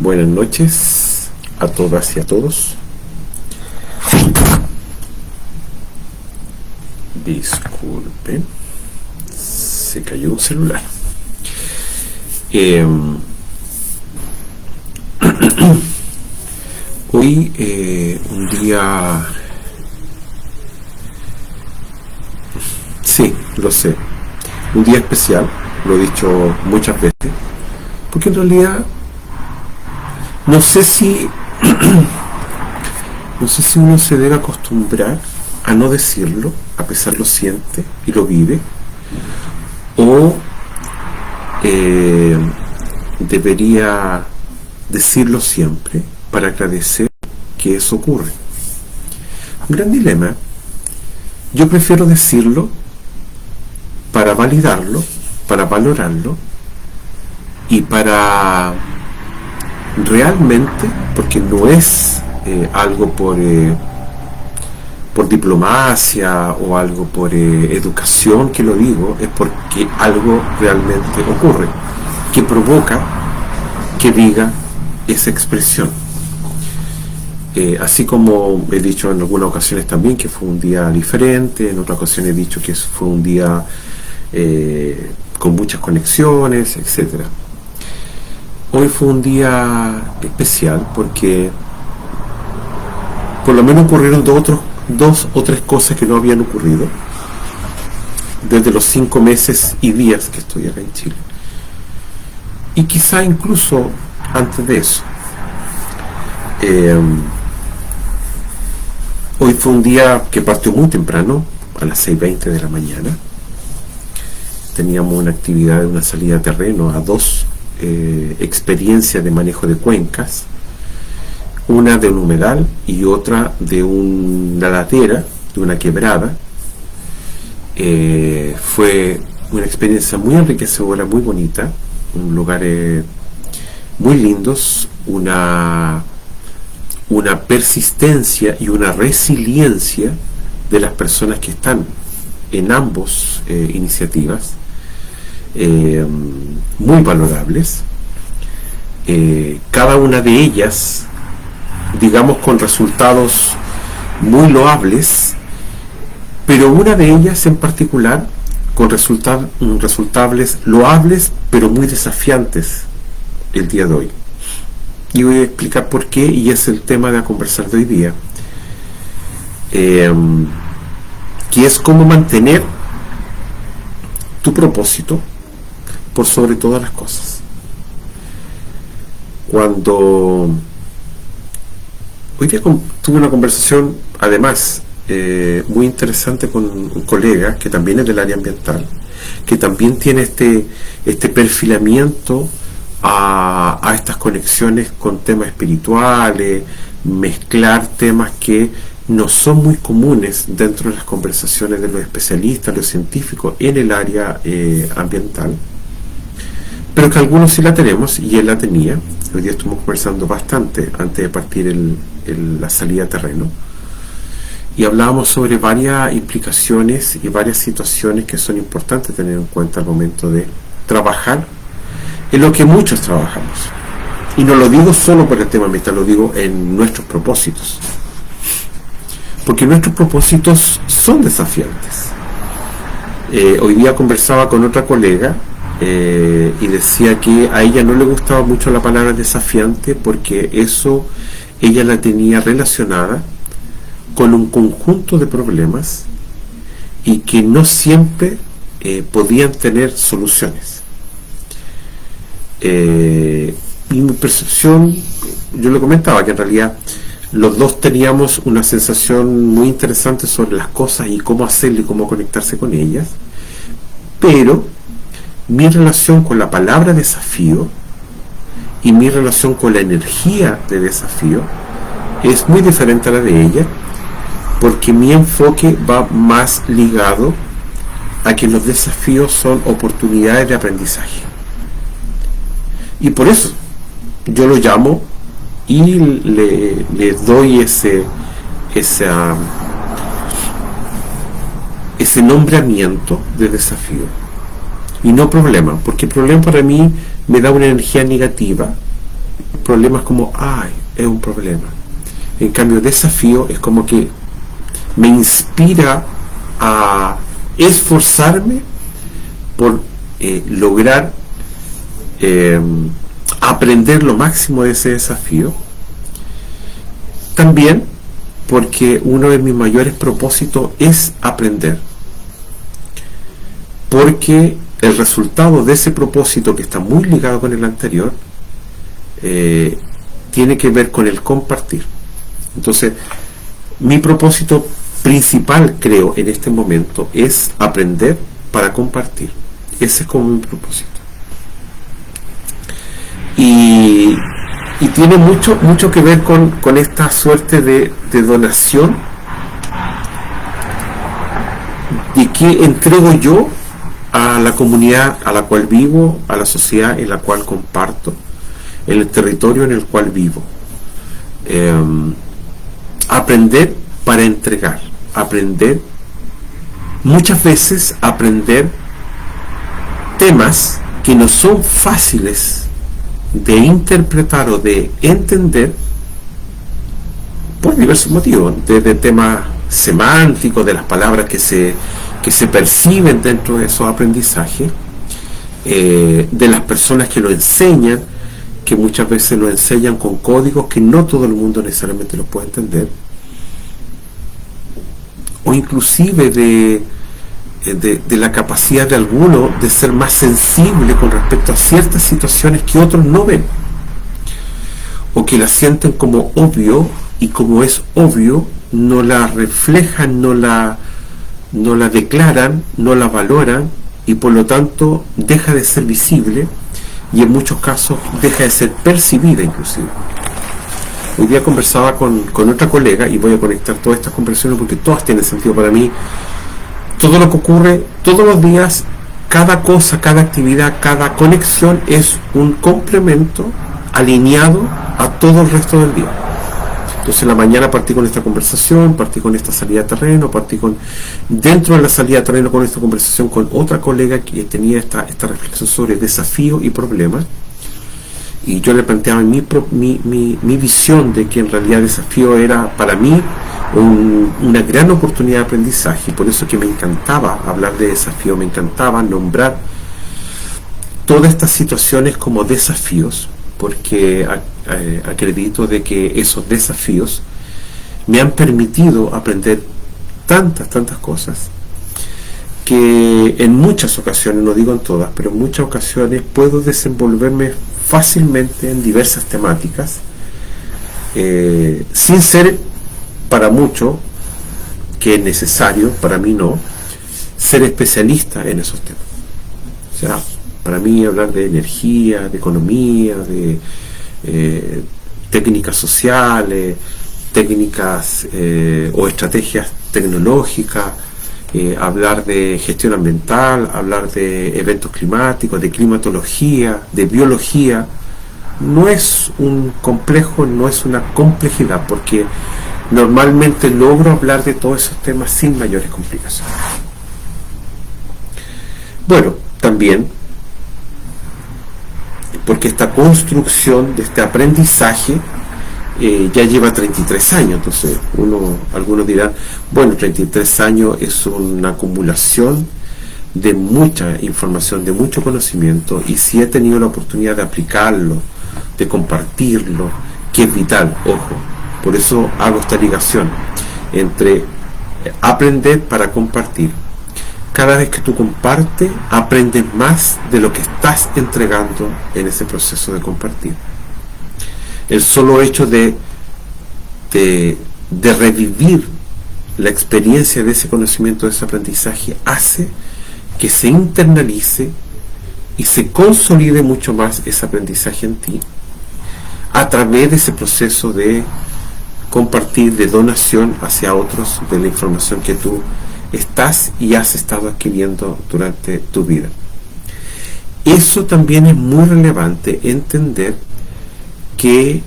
Buenas noches a todas y a todos. Disculpen, se cayó un celular. Hoy un día, sí, lo sé, un día especial, lo he dicho muchas veces, porque en realidad no sé si uno se debe acostumbrar a no decirlo, a pesar lo siente y lo vive, o debería decirlo siempre para agradecer que eso ocurre. Un gran dilema. Yo prefiero decirlo para validarlo, para valorarlo y para realmente, porque no es algo por diplomacia o algo por educación que lo digo, es porque algo realmente ocurre que provoca que diga esa expresión. Así como he dicho en algunas ocasiones también que fue un día diferente, en otras ocasiones he dicho que fue un día con muchas conexiones, etcétera. Hoy fue un día especial porque por lo menos ocurrieron dos o tres cosas que no habían ocurrido desde los 5 meses y días que estoy acá en Chile, y quizá incluso antes de eso. Hoy fue un día que partió muy temprano, a las 6:20 de la mañana. Teníamos una actividad de una salida a terreno a 2 experiencias de manejo de cuencas, una de un humedal y otra de una ladera, de una quebrada. Fue una experiencia muy enriquecedora, muy bonita, un lugar muy lindos, una persistencia y una resiliencia de las personas que están en ambos iniciativas, muy valorables, cada una de ellas, digamos, con resultados muy loables, pero una de ellas en particular con resultados loables pero muy desafiantes el día de hoy. Y voy a explicar por qué, y es el tema de conversar de hoy día, que es cómo mantener tu propósito por sobre todas las cosas. Cuando hoy día tuve una conversación, además, muy interesante con un colega que también es del área ambiental, que también tiene este perfilamiento a estas conexiones con temas espirituales, mezclar temas que no son muy comunes dentro de las conversaciones de los especialistas, los científicos en el área ambiental, pero que algunos sí la tenemos, y él la tenía. Hoy día estuvimos conversando bastante antes de partir la salida a terreno, y hablábamos sobre varias implicaciones y varias situaciones que son importantes tener en cuenta al momento de trabajar en lo que muchos trabajamos. Y no lo digo solo por el tema ambiental, lo digo en nuestros propósitos, porque nuestros propósitos son desafiantes. Hoy día conversaba con otra colega y decía que a ella no le gustaba mucho la palabra desafiante, porque eso ella la tenía relacionada con un conjunto de problemas y que no siempre podían tener soluciones. Y mi percepción, yo le comentaba que en realidad los dos teníamos una sensación muy interesante sobre las cosas y cómo hacerlo y cómo conectarse con ellas, pero mi relación con la palabra desafío y mi relación con la energía de desafío es muy diferente a la de ella, porque mi enfoque va más ligado a que los desafíos son oportunidades de aprendizaje, y por eso yo lo llamo y le doy ese nombramiento de desafío y no problema, porque el problema para mí me da una energía negativa problema es como, ay, es un problema. En cambio, desafío es como que me inspira a esforzarme por lograr aprender lo máximo de ese desafío. También porque uno de mis mayores propósitos es aprender, porque el resultado de ese propósito, que está muy ligado con el anterior, tiene que ver con el compartir. Entonces, mi propósito principal, creo, en este momento es aprender para compartir. Ese es como mi propósito. Y tiene mucho que ver con esta suerte de donación, de que entrego yo a la comunidad a la cual vivo, a la sociedad en la cual comparto, en el territorio en el cual vivo. Aprender para entregar, aprender, muchas veces aprender temas que no son fáciles de interpretar o de entender por diversos motivos, desde temas semánticos, de las palabras que se perciben dentro de esos aprendizajes, de las personas que lo enseñan, que muchas veces lo enseñan con códigos que no todo el mundo necesariamente los puede entender, o inclusive de la capacidad de alguno de ser más sensible con respecto a ciertas situaciones que otros no ven, o que la sienten como obvio, y como es obvio no la reflejan, no la declaran, no la valoran, y por lo tanto deja de ser visible, y en muchos casos deja de ser percibida inclusive. Hoy día conversaba con otra colega, y voy a conectar todas estas conversaciones porque todas tienen sentido para mí. Todo lo que ocurre todos los días, cada cosa, cada actividad, cada conexión es un complemento alineado a todo el resto del día. Entonces en la mañana partí con esta conversación, partí con esta salida de terreno, dentro de la salida de terreno con esta conversación con otra colega que tenía esta reflexión sobre desafíos y problemas. Y yo le planteaba mi visión de que en realidad el desafío era para mí una gran oportunidad de aprendizaje, y por eso que me encantaba hablar de desafío, me encantaba nombrar todas estas situaciones como desafíos, porque acredito de que esos desafíos me han permitido aprender tantas cosas, que en muchas ocasiones, no digo en todas, pero en muchas ocasiones puedo desenvolverme fácilmente en diversas temáticas, sin ser para mucho, que es necesario, para mí no, ser especialista en esos temas. O sea, para mí hablar de energía, de economía, de técnicas sociales, técnicas o estrategias tecnológicas, hablar de gestión ambiental, hablar de eventos climáticos, de climatología, de biología, no es un complejo, no es una complejidad, porque normalmente logro hablar de todos esos temas sin mayores complicaciones. Bueno, también porque esta construcción de este aprendizaje ya lleva 33 años, entonces algunos dirán, bueno, 33 años es una acumulación de mucha información, de mucho conocimiento, y si he tenido la oportunidad de aplicarlo, de compartirlo, que es vital, ojo, por eso hago esta ligación entre aprender para compartir. Cada vez que tú compartes, aprendes más de lo que estás entregando en ese proceso de compartir. El solo hecho de revivir la experiencia de ese conocimiento, de ese aprendizaje, hace que se internalice y se consolide mucho más ese aprendizaje en ti, a través de ese proceso de compartir, de donación hacia otros de la información que tú estás y has estado adquiriendo durante tu vida. Eso también es muy relevante, entender que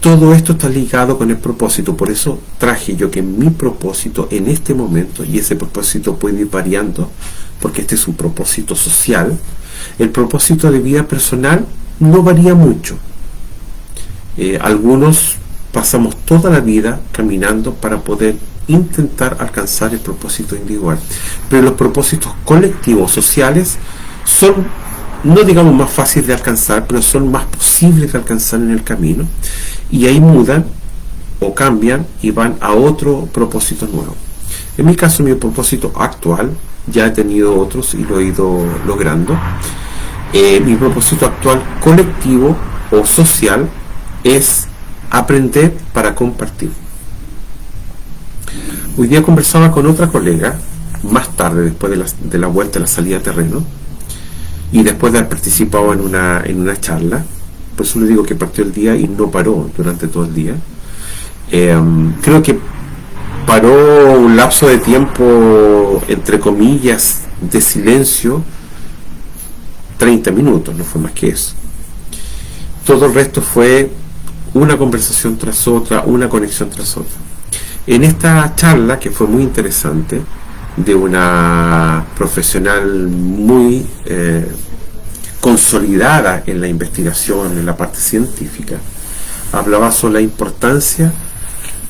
todo esto está ligado con el propósito. Por eso traje yo que mi propósito en este momento, y ese propósito puede ir variando porque este es un propósito social, el propósito de vida personal no varía mucho. Algunos pasamos toda la vida caminando para poder intentar alcanzar el propósito individual, pero los propósitos colectivos, sociales, son, no digamos más fáciles de alcanzar, pero son más posibles de alcanzar en el camino, y ahí mudan o cambian y van a otro propósito nuevo. En mi caso, mi propósito actual, ya he tenido otros y lo he ido logrando. Mi propósito actual colectivo o social es aprender para compartir. Hoy día conversaba con otra colega, más tarde, después de la vuelta, de la salida a terreno, y después de haber participado en una charla. Por eso le digo que partió el día y no paró durante todo el día. Creo que paró un lapso de tiempo, entre comillas, de silencio, 30 minutos, no fue más que eso. Todo el resto fue una conversación tras otra, una conexión tras otra. En esta charla, que fue muy interesante, de una profesional muy consolidada en la investigación, en la parte científica, hablaba sobre la importancia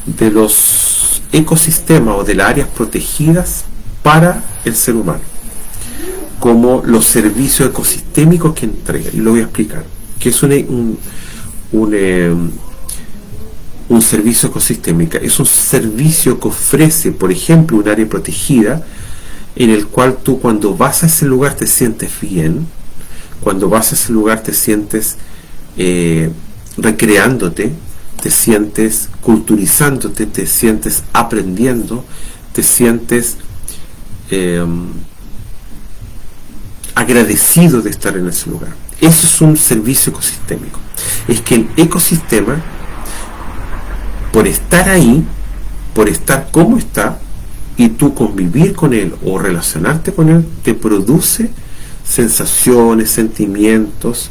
de los ecosistemas o de las áreas protegidas para el ser humano, como los servicios ecosistémicos que entrega, y lo voy a explicar, que es un servicio ecosistémico. Es un servicio que ofrece, por ejemplo, un área protegida en el cual tú, cuando vas a ese lugar, te sientes bien, cuando vas a ese lugar te sientes recreándote, te sientes culturizándote, te sientes aprendiendo, te sientes agradecido de estar en ese lugar. Eso es un servicio ecosistémico. Es que el ecosistema, por estar ahí, por estar como está, y tú convivir con él o relacionarte con él, te produce sensaciones, sentimientos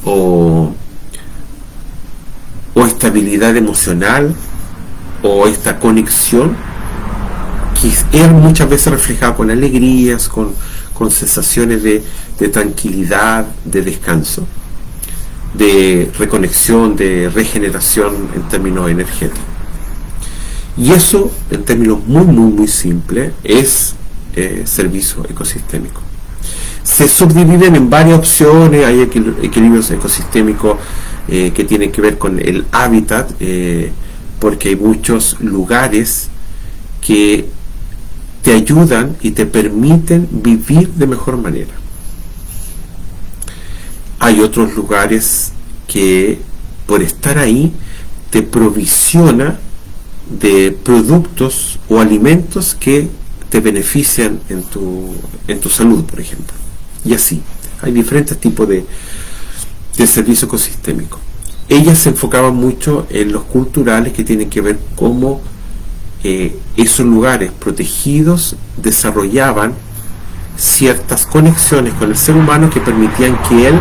o estabilidad emocional, o esta conexión que es muchas veces reflejada con alegrías, con sensaciones de tranquilidad, de descanso, de reconexión, de regeneración en términos energéticos. Y eso, en términos muy simples, es servicio ecosistémico. Se subdividen en varias opciones. Hay equilibrios ecosistémicos que tienen que ver con el hábitat, porque hay muchos lugares que te ayudan y te permiten vivir de mejor manera. Hay otros lugares que, por estar ahí, te provisiona de productos o alimentos que te benefician en tu salud, por ejemplo. Y así, hay diferentes tipos de servicio ecosistémico. Ella se enfocaba mucho en los culturales, que tienen que ver cómo esos lugares protegidos desarrollaban ciertas conexiones con el ser humano que permitían que él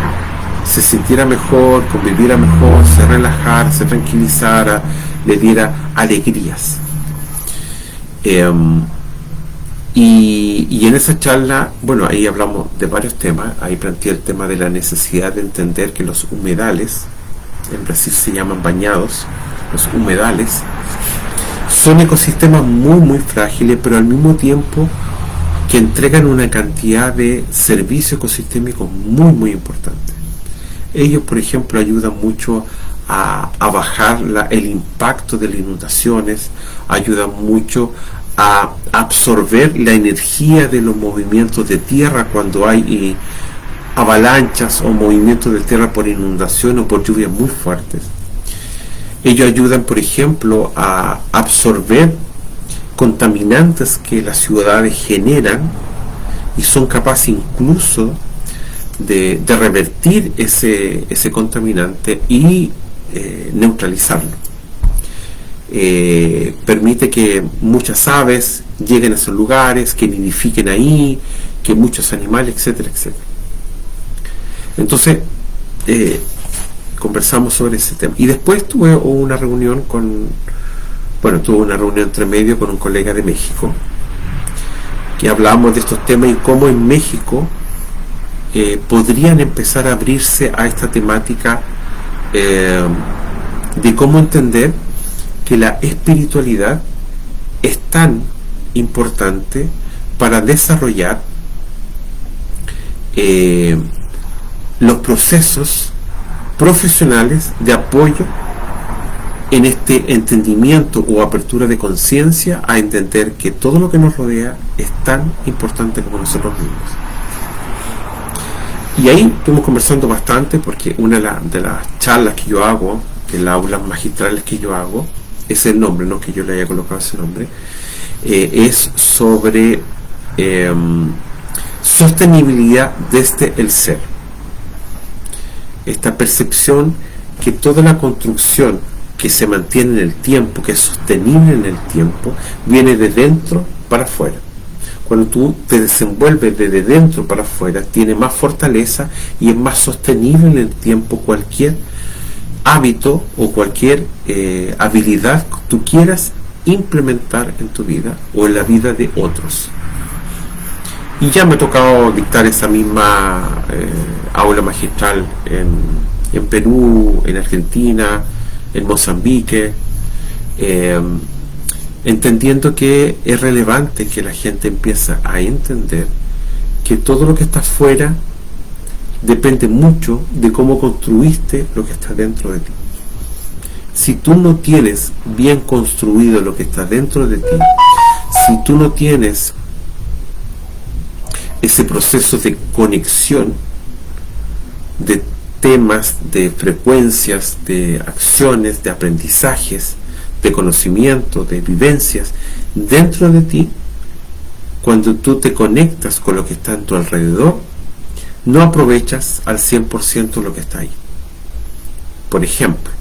se sintiera mejor, conviviera mejor, se relajara, se tranquilizara, le diera alegrías. Y en esa charla, bueno, ahí hablamos de varios temas. Ahí planteé el tema de la necesidad de entender que los humedales, en Brasil se llaman bañados, los humedales, son ecosistemas muy frágiles, pero al mismo tiempo que entregan una cantidad de servicios ecosistémicos muy importantes. Ellos, por ejemplo, ayudan mucho a bajar el impacto de las inundaciones, ayudan mucho a absorber la energía de los movimientos de tierra cuando hay avalanchas o movimientos de tierra por inundación o por lluvias muy fuertes. Ellos ayudan, por ejemplo, a absorber contaminantes que las ciudades generan, y son capaces incluso de revertir ese contaminante y neutralizarlo. Permite que muchas aves lleguen a esos lugares, que nidifiquen ahí, que muchos animales, etcétera. Entonces conversamos sobre ese tema, y después tuve una reunión entre medio con un colega de México, que hablábamos de estos temas y cómo en México podrían empezar a abrirse a esta temática de cómo entender que la espiritualidad es tan importante para desarrollar los procesos profesionales de apoyo en este entendimiento o apertura de conciencia a entender que todo lo que nos rodea es tan importante como nosotros mismos. Y ahí estuvimos conversando bastante, porque una de las charlas que yo hago, en las aulas magistrales que yo hago, es el nombre, no que yo le haya colocado ese nombre, es sobre sostenibilidad desde el ser. Esta percepción que toda la construcción que se mantiene en el tiempo, que es sostenible en el tiempo, viene de dentro para afuera. Cuando tú te desenvuelves desde dentro para afuera, tiene más fortaleza y es más sostenible en el tiempo cualquier hábito o cualquier habilidad que tú quieras implementar en tu vida o en la vida de otros. Y ya me ha tocado dictar esa misma aula magistral en Perú, en Argentina, en Mozambique, entendiendo que es relevante que la gente empiece a entender que todo lo que está afuera depende mucho de cómo construiste lo que está dentro de ti. Si tú no tienes bien construido lo que está dentro de ti, si tú no tienes ese proceso de conexión de temas, de frecuencias, de acciones, de aprendizajes, de conocimiento, de vivencias dentro de ti, cuando tú te conectas con lo que está en tu alrededor, no aprovechas al 100% lo que está ahí. Por ejemplo,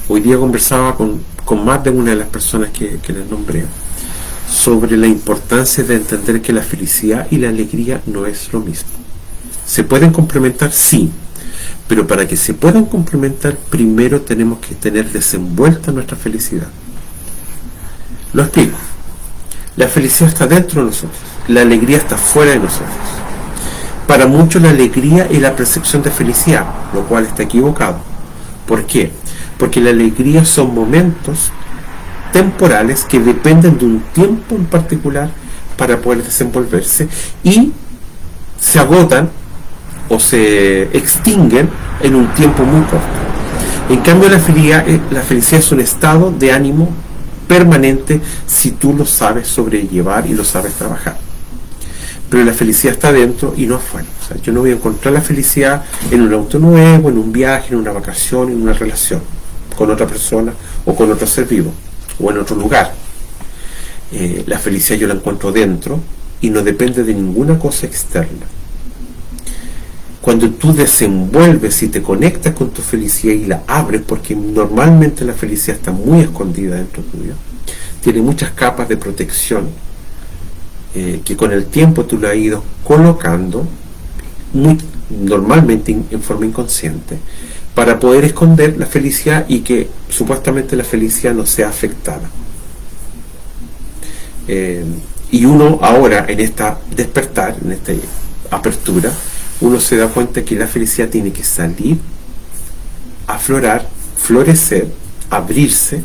hoy día conversaba con más de una de las personas que les nombré sobre la importancia de entender que la felicidad y la alegría no es lo mismo. ¿Se pueden complementar? Sí, pero para que se puedan complementar, primero tenemos que tener desenvuelta nuestra felicidad. Lo explico. La felicidad está dentro de nosotros, la alegría está fuera de nosotros. Para muchos la alegría es la percepción de felicidad, lo cual está equivocado. ¿Por qué? Porque la alegría son momentos temporales que dependen de un tiempo en particular para poder desenvolverse y se agotan o se extinguen en un tiempo muy corto. En cambio la felicidad es un estado de ánimo permanente si tú lo sabes sobrellevar y lo sabes trabajar. Pero la felicidad está dentro y no afuera. O sea, yo no voy a encontrar la felicidad en un auto nuevo, en un viaje, en una vacación, en una relación con otra persona o con otro ser vivo o en otro lugar. La felicidad yo la encuentro dentro y no depende de ninguna cosa externa. Cuando tú desenvuelves y te conectas con tu felicidad y la abres, porque normalmente la felicidad está muy escondida dentro tuyo, tiene muchas capas de protección que con el tiempo tú la has ido colocando normalmente en forma inconsciente para poder esconder la felicidad y que supuestamente la felicidad no sea afectada. Y uno ahora en esta despertar, en esta apertura, uno se da cuenta que la felicidad tiene que salir, aflorar, florecer, abrirse,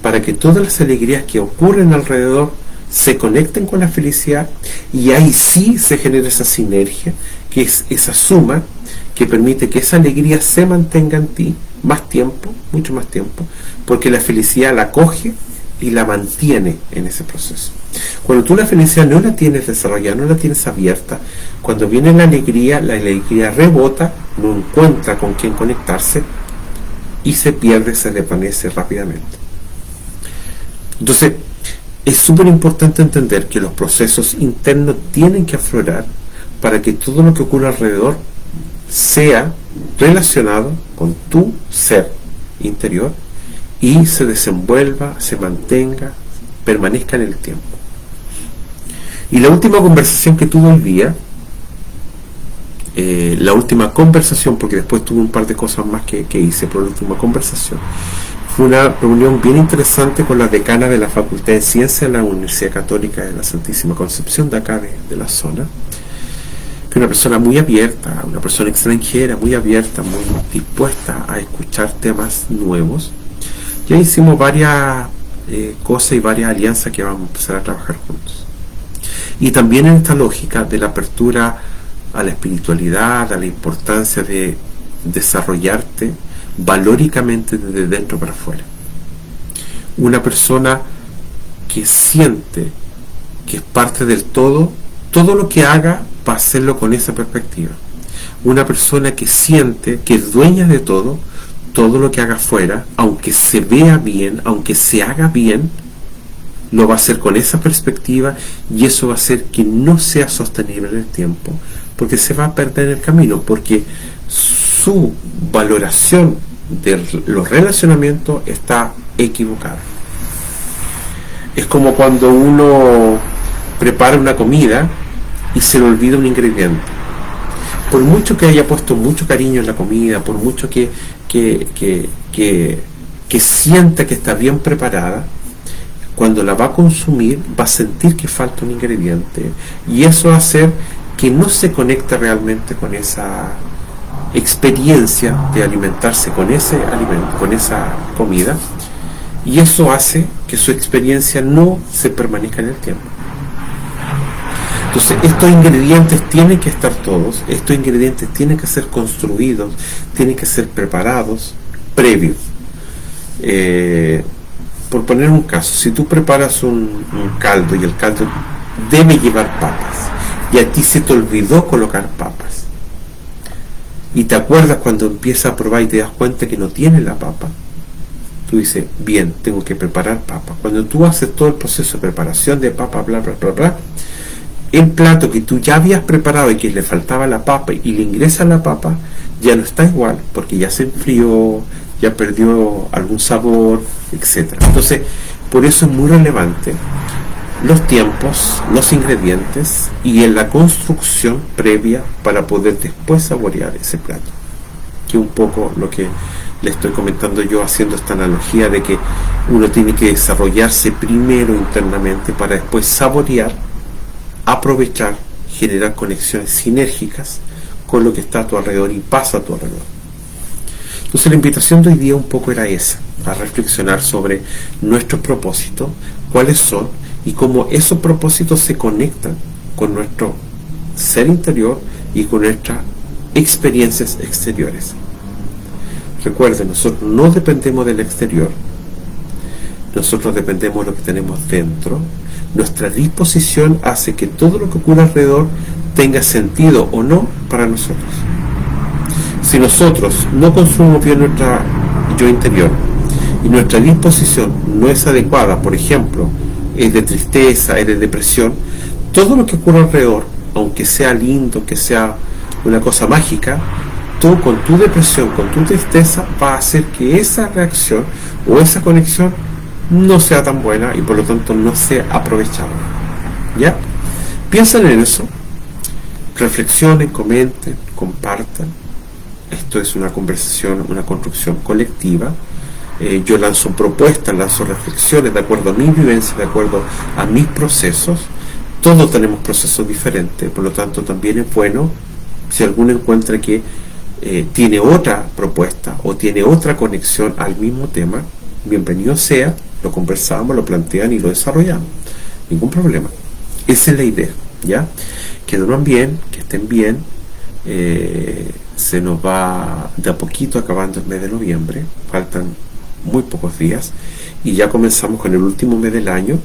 para que todas las alegrías que ocurren alrededor se conecten con la felicidad y ahí sí se genera esa sinergia, que es esa suma que permite que esa alegría se mantenga en ti más tiempo, mucho más tiempo, porque la felicidad la coge y la mantiene en ese proceso. Cuando tú la felicidad no la tienes desarrollada, no la tienes abierta, cuando viene la alegría rebota, no encuentra con quién conectarse y se pierde, se desvanece rápidamente. Entonces, es súper importante entender que los procesos internos tienen que aflorar para que todo lo que ocurre alrededor sea relacionado con tu ser interior y se desenvuelva, se mantenga, permanezca en el tiempo. Y la última conversación que tuve hoy día, porque después tuve un par de cosas más que hice, pero la última conversación fue una reunión bien interesante con la decana de la Facultad de Ciencias de la Universidad Católica de la Santísima Concepción de acá de la zona, una persona muy abierta, una persona extranjera, muy abierta, muy dispuesta a escuchar temas nuevos. Ya hicimos varias cosas y varias alianzas que vamos a empezar a trabajar juntos. Y también en esta lógica de la apertura a la espiritualidad, a la importancia de desarrollarte valóricamente desde dentro para afuera. Una persona que siente que es parte del todo, todo lo que haga va a hacerlo con esa perspectiva. Una persona que siente que es dueña de todo, todo lo que haga afuera, aunque se vea bien, aunque se haga bien, lo va a hacer con esa perspectiva, y eso va a hacer que no sea sostenible en el tiempo, porque se va a perder en el camino, porque su valoración de los relacionamientos está equivocada. Es como cuando uno prepara una comida y se le olvida un ingrediente. Por mucho que haya puesto mucho cariño en la comida, por mucho que sienta que está bien preparada, cuando la va a consumir va a sentir que falta un ingrediente, y eso va a hacer que no se conecte realmente con esa experiencia de alimentarse con ese alimento, con esa comida, y eso hace que su experiencia no se permanezca en el tiempo. Entonces, estos ingredientes tienen que estar todos, estos ingredientes tienen que ser construidos, tienen que ser preparados previos. Por poner un caso, si tú preparas un caldo y el caldo debe llevar papas, y a ti se te olvidó colocar papas, y te acuerdas cuando empiezas a probar y te das cuenta que no tiene la papa, tú dices, bien, tengo que preparar papas. Cuando tú haces todo el proceso de preparación de papa, bla, bla, bla, bla, el plato que tú ya habías preparado y que le faltaba la papa y le ingresa la papa, ya no está igual, porque ya se enfrió, ya perdió algún sabor, etc. Entonces, por eso es muy relevante los tiempos, los ingredientes y en la construcción previa para poder después saborear ese plato, que es un poco lo que le estoy comentando yo, haciendo esta analogía de que uno tiene que desarrollarse primero internamente para después saborear, aprovechar, generar conexiones sinérgicas con lo que está a tu alrededor y pasa a tu alrededor. Entonces la invitación de hoy día un poco era esa, a reflexionar sobre nuestros propósitos, cuáles son y cómo esos propósitos se conectan con nuestro ser interior y con nuestras experiencias exteriores. Recuerden, nosotros no dependemos del exterior, nosotros dependemos de lo que tenemos dentro. Nuestra disposición hace que todo lo que ocurre alrededor tenga sentido o no para nosotros. Si nosotros no consumimos bien nuestra yo interior y nuestra disposición no es adecuada, por ejemplo, es de tristeza, es de depresión, todo lo que ocurre alrededor, aunque sea lindo, que sea una cosa mágica, tú con tu depresión, con tu tristeza, va a hacer que esa reacción o esa conexión no sea tan buena y por lo tanto no sea aprovechable. ¿Ya? Piensen en eso, reflexionen, comenten, compartan. Esto es una conversación, una construcción colectiva. Yo lanzo propuestas, lanzo reflexiones de acuerdo a mi vivencia, de acuerdo a mis procesos. Todos tenemos procesos diferentes, por lo tanto también es bueno si alguno encuentra que tiene otra propuesta o tiene otra conexión al mismo tema, bienvenido sea, lo conversamos, lo plantean y lo desarrollamos. Ningún problema. Esa es la idea, ¿ya? Que duerman bien, que estén bien. Se nos va de a poquito acabando el mes de noviembre. Faltan muy pocos días. Y ya comenzamos con el último mes del año.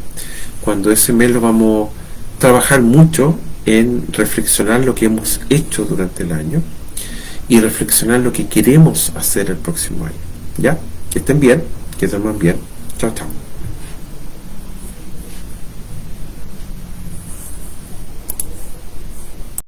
Cuando ese mes lo vamos a trabajar mucho en reflexionar lo que hemos hecho durante el año y reflexionar lo que queremos hacer el próximo año. ¿Ya? Que estén bien, que duerman bien. Chao, chao.